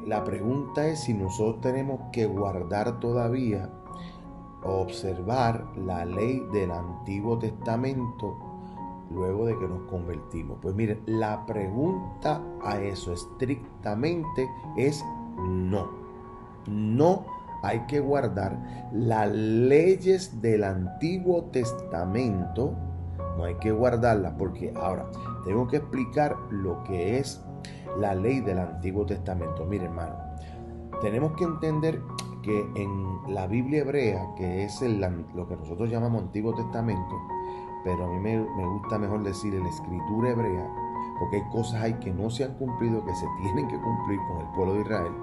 La pregunta es si nosotros tenemos que guardar todavía o observar la ley del Antiguo Testamento luego de que nos convertimos. Pues miren, la pregunta a eso estrictamente es no. No hay que guardar las leyes del Antiguo Testamento. No hay que guardarlas porque ahora tengo que explicar lo que es la ley del Antiguo Testamento. Mire, hermano, tenemos que entender que en la Biblia hebrea, que es lo que nosotros llamamos Antiguo Testamento, pero a mí me gusta mejor decir la escritura hebrea, porque hay cosas ahí que no se han cumplido, que se tienen que cumplir con el pueblo de Israel.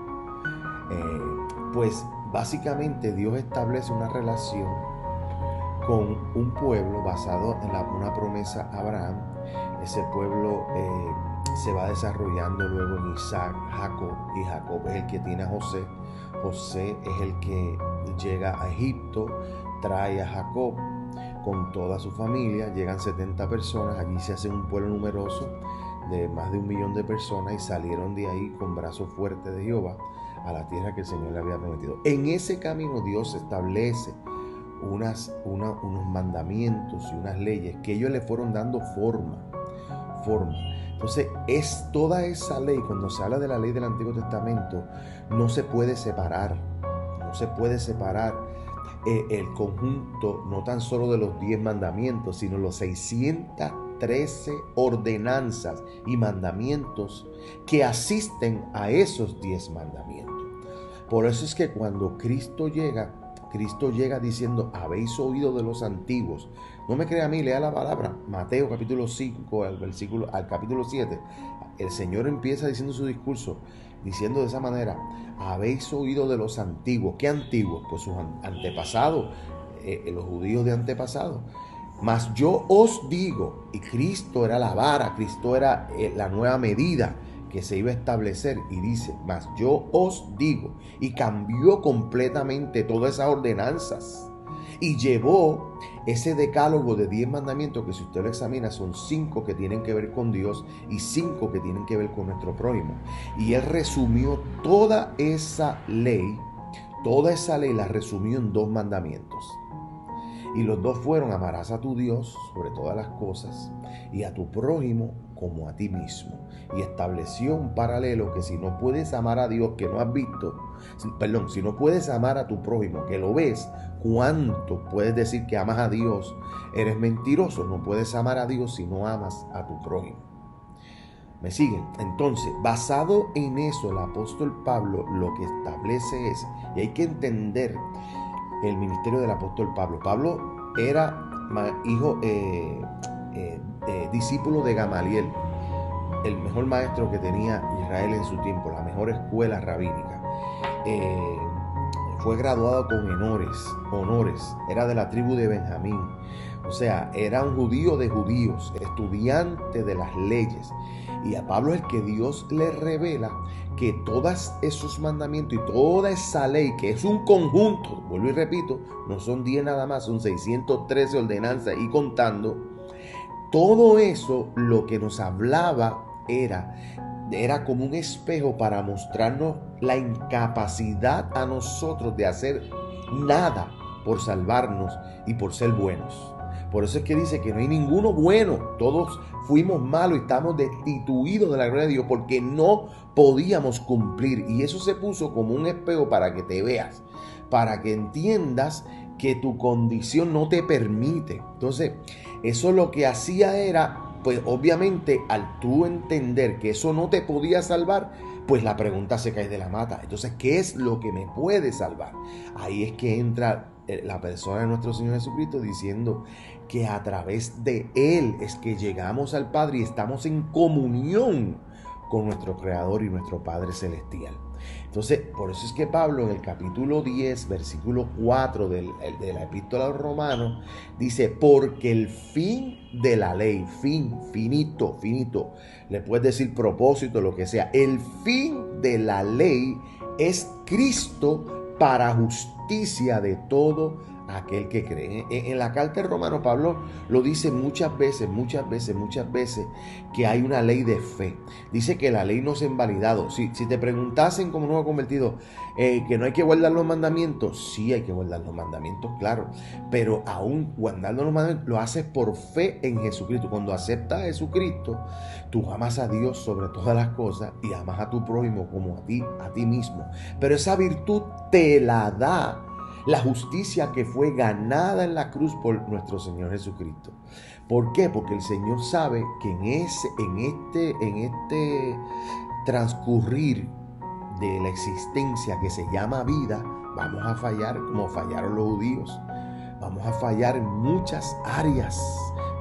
Pues básicamente Dios establece una relación con un pueblo basado en una promesa a Abraham. Ese pueblo se va desarrollando luego en Isaac, Jacob, y Jacob es el que tiene a José. José es el que llega a Egipto, trae a Jacob con toda su familia, llegan 70 personas, allí se hace un pueblo numeroso de más de 1.000.000 de personas y salieron de ahí con brazos fuertes de Jehová a la tierra que el Señor le había prometido. En ese camino Dios establece unos mandamientos y unas leyes que ellos le fueron dando forma. Entonces, es toda esa ley, cuando se habla de la ley del Antiguo Testamento, no se puede separar. No se puede separar el conjunto, no tan solo de los 10 mandamientos, sino los 613 ordenanzas y mandamientos que asisten a esos 10 mandamientos. Por eso es que cuando Cristo llega diciendo, habéis oído de los antiguos. No me crea a mí, lea la palabra. Mateo capítulo 5, al capítulo 7. El Señor empieza diciendo su discurso, diciendo de esa manera, habéis oído de los antiguos. ¿Qué antiguos? Pues sus antepasados, los judíos de antepasados. Mas yo os digo, y Cristo era la vara, Cristo era la nueva medida que se iba a establecer, y dice, mas yo os digo, y cambió completamente todas esas ordenanzas y llevó ese decálogo de 10 mandamientos que, si usted lo examina, son 5 que tienen que ver con Dios y 5 que tienen que ver con nuestro prójimo. Y él resumió toda esa ley la resumió en 2 mandamientos. Y los 2 fueron: amarás a tu Dios sobre todas las cosas y a tu prójimo como a ti mismo. Y estableció un paralelo que si no puedes amar a Dios que no has visto, si no puedes amar a tu prójimo que lo ves, ¿cuánto puedes decir que amas a Dios? Eres mentiroso. No puedes amar a Dios si no amas a tu prójimo. ¿Me siguen? Entonces, basado en eso, el apóstol Pablo lo que establece es, y hay que entender el ministerio del apóstol Pablo. Pablo era discípulo de Gamaliel, el mejor maestro que tenía Israel en su tiempo, la mejor escuela rabínica. Fue graduado con honores, era de la tribu de Benjamín. O sea, era un judío de judíos, estudiante de las leyes. Y a Pablo es el que Dios le revela que todos esos mandamientos y toda esa ley, que es un conjunto, vuelvo y repito, no son 10 nada más, son 613 ordenanzas y contando, todo eso lo que nos hablaba era como un espejo para mostrarnos la incapacidad a nosotros de hacer nada por salvarnos y por ser buenos. Por eso es que dice que no hay ninguno bueno. Todos fuimos malos y estamos destituidos de la gloria de Dios porque no podíamos cumplir. Y eso se puso como un espejo para que te veas, para que entiendas que tu condición no te permite. Entonces, eso lo que hacía era, pues obviamente, al tú entender que eso no te podía salvar, pues la pregunta se cae de la mata. Entonces, ¿qué es lo que me puede salvar? Ahí es que entra la persona de nuestro Señor Jesucristo diciendo que a través de Él es que llegamos al Padre y estamos en comunión con nuestro Creador y nuestro Padre Celestial. Entonces, por eso es que Pablo en el capítulo 10, versículo 4 de la epístola a los Romanos, dice, porque el fin de la ley, finito, le puedes decir propósito, lo que sea, el fin de la ley es Cristo para justicia de todo a aquel que cree. En la carta de Romano, Pablo lo dice muchas veces, que hay una ley de fe. Dice que la ley no se ha invalidado. Si te preguntasen como nuevo convertido, que no hay que guardar los mandamientos, sí hay que guardar los mandamientos, claro, pero aún guardando los mandamientos lo haces por fe en Jesucristo. Cuando aceptas a Jesucristo, tú amas a Dios sobre todas las cosas y amas a tu prójimo como a ti mismo. Pero esa virtud te la da la justicia que fue ganada en la cruz por nuestro Señor Jesucristo. ¿Por qué? Porque el Señor sabe que en este transcurrir de la existencia que se llama vida, vamos a fallar como fallaron los judíos. Vamos a fallar en muchas áreas.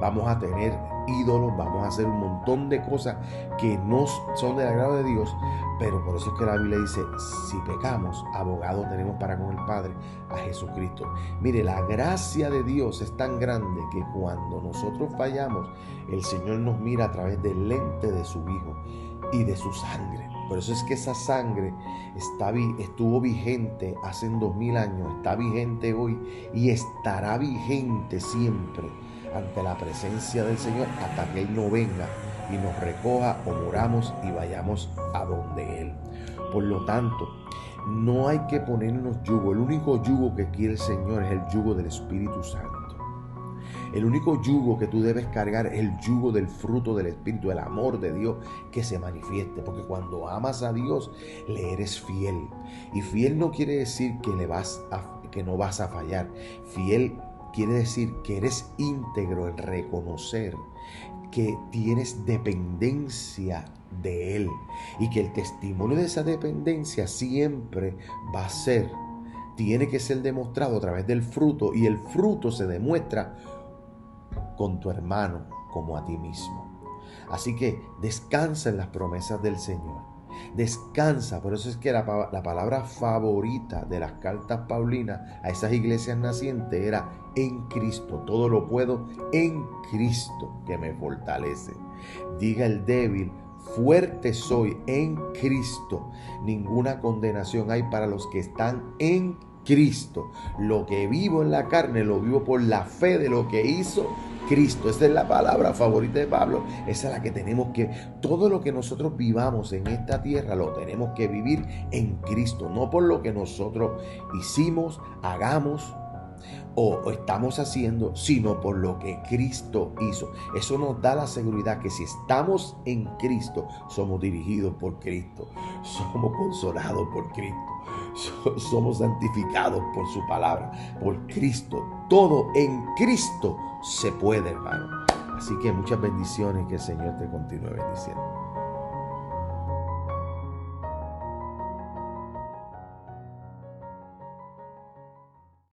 Vamos a tener ídolos, vamos a hacer un montón de cosas que no son del agrado de Dios. Pero por eso es que la Biblia dice, si pecamos, abogado tenemos para con el Padre, a Jesucristo. Mire, la gracia de Dios es tan grande que cuando nosotros fallamos, el Señor nos mira a través del lente de su Hijo y de su sangre. Por eso es que esa sangre estuvo vigente hace 2000 años, está vigente hoy y estará vigente siempre ante la presencia del Señor hasta que Él no venga y nos recoja o moramos y vayamos a donde Él. Por lo tanto, no hay que ponernos yugo. El único yugo que quiere el Señor es el yugo del Espíritu Santo. El único yugo que tú debes cargar es el yugo del fruto del Espíritu, el amor de Dios que se manifieste. Porque cuando amas a Dios, le eres fiel. Y fiel no quiere decir que no vas a fallar. Fiel quiere decir que eres íntegro en reconocer que tienes dependencia de Él. Y que el testimonio de esa dependencia siempre tiene que ser demostrado a través del fruto. Y el fruto se demuestra con tu hermano como a ti mismo. Así que descansa en las promesas del Señor. Descansa. Por eso es que la palabra favorita de las cartas paulinas a esas iglesias nacientes era en Cristo. Todo lo puedo en Cristo que me fortalece. Diga el débil, fuerte soy en Cristo. Ninguna condenación hay para los que están en Cristo. Lo que vivo en la carne lo vivo por la fe de lo que hizo Cristo. Esa es la palabra favorita de Pablo. Esa es la que tenemos que, todo lo que nosotros vivamos en esta tierra lo tenemos que vivir en Cristo, no por lo que nosotros hicimos, hagamos o estamos haciendo, sino por lo que Cristo hizo. Eso nos da la seguridad que si estamos en Cristo, somos dirigidos por Cristo, somos consolados por Cristo, somos santificados por su palabra, por Cristo. Todo en Cristo se puede, hermano. Así que muchas bendiciones, que el Señor te continúe bendiciendo.